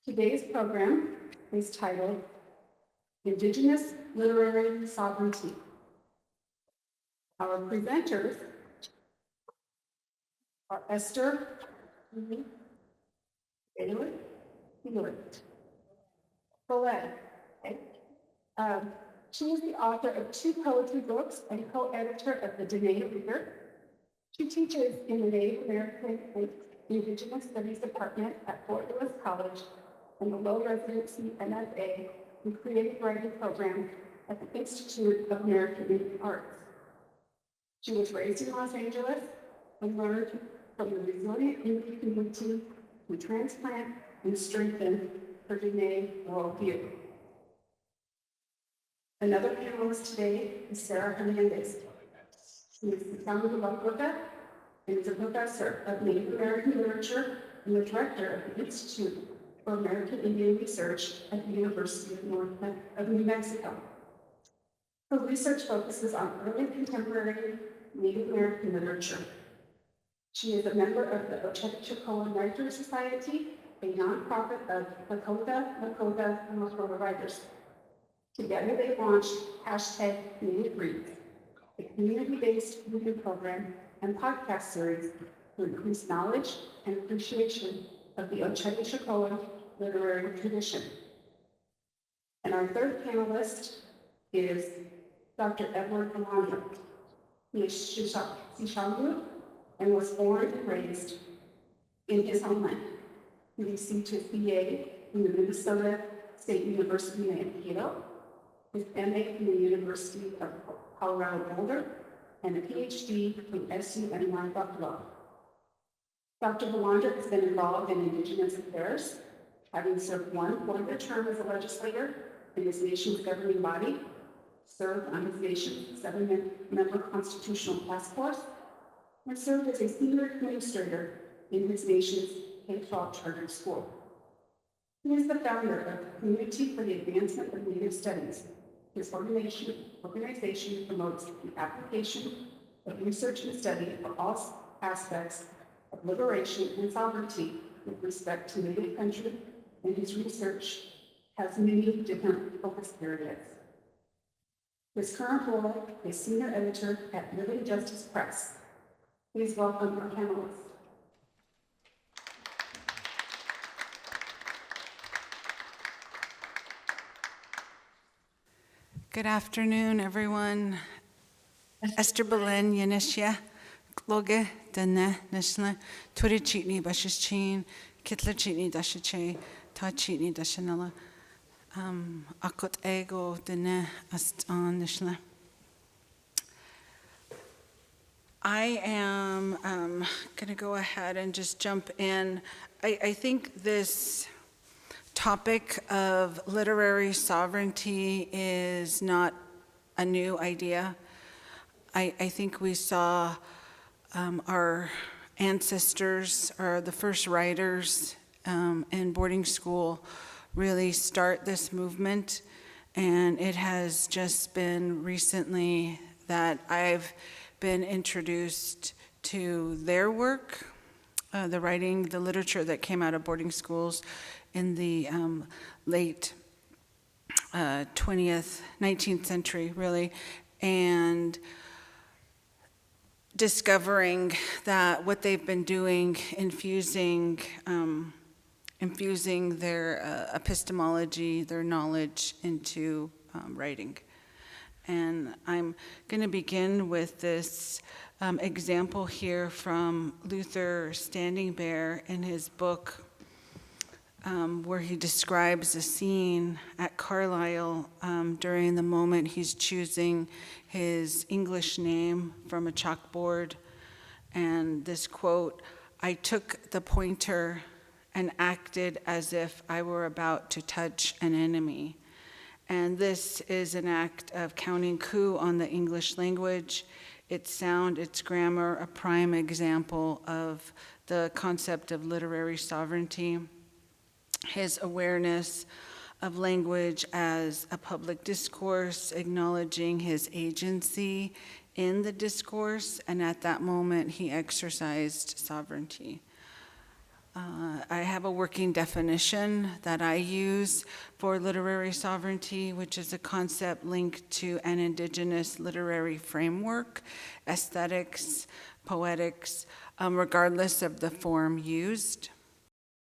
Today's program is titled Indigenous Literary Sovereignty. Our presenters are Esther, Belin, Belin. She is the author of 2 poetry books and co-editor of the Dene Reader. She teaches in the Native American and Indigenous Studies Department at Fort Lewis College and the Low Residency MFA and Creative Writing Program at the Institute of American Indian Arts. She was raised in Los Angeles and learned from the resilient Indian community to transplant and strengthen her Dene worldview. Another panelist today is Sarah Hernandez. She is the founder of Valandra and is a professor of Native American literature and the director of the Institute for American Indian Research at the University of New Mexico. Her research focuses on early contemporary Native American literature. She is a member of the Ochechicoan Writers Society, a nonprofit of Lakota, and Lakota writers. Together they launched #NativeReads, a community-based reading program and podcast series to increase knowledge and appreciation of the Ochechicoan literary tradition. And our third panelist is Dr. Edward Valandra. He is Sishangu and was born and raised in his homeland. He received his BA from the Minnesota State University in Mankato, his MA from the University of Colorado Boulder, and a PhD from SUNY Buffalo. Dr. Valandra has been involved in Indigenous affairs, having served 1 4-year term as a legislator in his nation's governing body, served on his nation's 7-member constitutional task force, and served as a senior administrator in his nation's K-12 charter school. He is the founder of the Community for the Advancement of Native Studies. His organization promotes the application of research and study for all aspects of liberation and sovereignty with respect to Native country, and his research has many different focus areas. His current role is senior editor at Living Justice Press. Please welcome our panelists. Good afternoon, everyone. Esther Belin, Yanishya, Loge, Dana, Nishla, Turi Chitni, Bashichin, Kitla Chitni, Dashiche, Ta Chitni, Dashanella, Akot Ego, Dana, Astan, Nishla. I am going to go ahead and just jump in. I think this topic of literary sovereignty is not a new idea. I think we saw our ancestors, or the first writers in boarding school, really start this movement, and it has just been recently that I've been introduced to their work, the writing, the literature that came out of boarding schools in the late 19th century, really, and discovering that what they've been doing, infusing their epistemology, their knowledge into writing. And I'm going to begin with this example here from Luther Standing Bear in his book, where he describes a scene at Carlisle during the moment he's choosing his English name from a chalkboard. And this quote, "I took the pointer and acted as if I were about to touch an enemy." And this is an act of counting coup on the English language, its sound, its grammar, a prime example of the concept of literary sovereignty. His awareness of language as a public discourse, acknowledging his agency in the discourse, and at that moment he exercised sovereignty. I have a working definition that I use for literary sovereignty, which is a concept linked to an Indigenous literary framework, aesthetics, poetics, regardless of the form used.